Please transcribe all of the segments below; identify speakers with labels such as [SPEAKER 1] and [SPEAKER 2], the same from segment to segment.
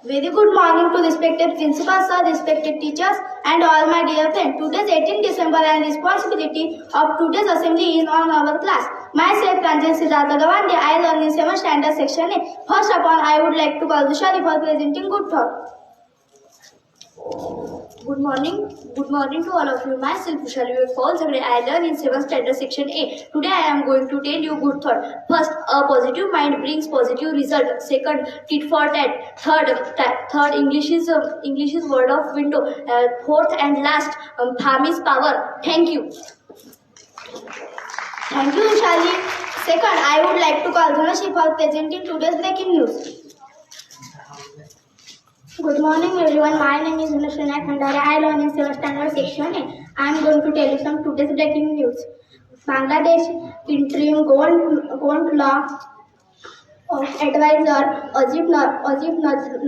[SPEAKER 1] Very good morning to respected principal sir, respected teachers and all my dear friends. Today is 18 December and responsibility of today's assembly is on our class. Myself Pranjal Siddhartha Gawande, I learn in 7th standard section A. First of all, I would like to call Vishali for presenting good thought. Good morning to all of you. Myself Vishali Paul Zagre. I learn in 7th standard section A. Today I am going to tell you good thought. First, a positive mind brings positive result. Second, tit for tat. Third, English is word of window. Fourth and last, farm is power. Thank you. Thank you, Vishali. Second, I would like to call Dhanashi for presenting today's breaking news. Good morning everyone, my name is Dhanashi Khandare. I learn in 7th standard section A. I am going to tell you some today's breaking news. Bangladesh interim gold law advisor Ajib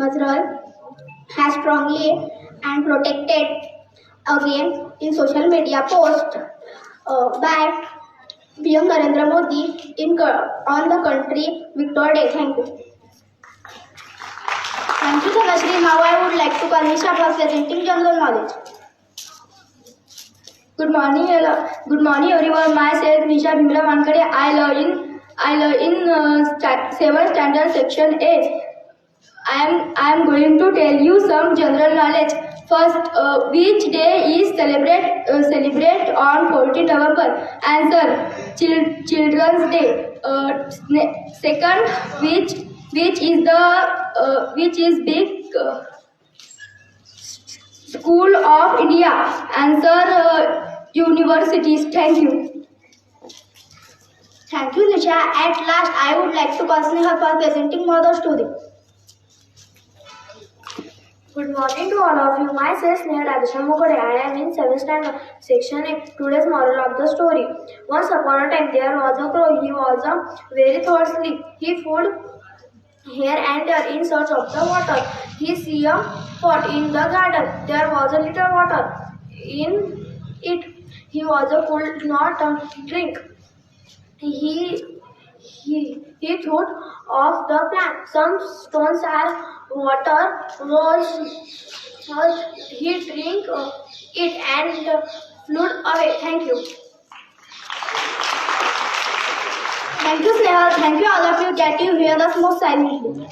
[SPEAKER 1] Nazral has strongly and protected again in social media post by PM Narendra Modi on the country Victoria Day. Thank you. Thank you, Dhanashri. Now I would like to call Nisha for presenting general knowledge. Good morning everyone. Myself Nisha Bhimra Wankade. I learn in 7th standard section A. I am going to tell you some general knowledge. First, which day is celebrate on 14 November? Answer: Children's Day. Second, which is big school of India? Answer: universities. Thank you. Thank you, Nisha. At last, I would like to call Sneha for presenting mother story.
[SPEAKER 2] Good morning to all of you. Myself Sneha Radheshyam Mukherjee. I am in 7th standard section A. Today's moral of the story. Once upon a time there was a crow. He was very thoughtful. He flew here and there in search of the water. He saw a pot in the garden. There was a little water in it. He could not drink. He thought of the plant. Some stones as water was he drank it and flew away. Thank you.
[SPEAKER 1] Thank you, Sneha. Thank you all of you that you hear us most silently.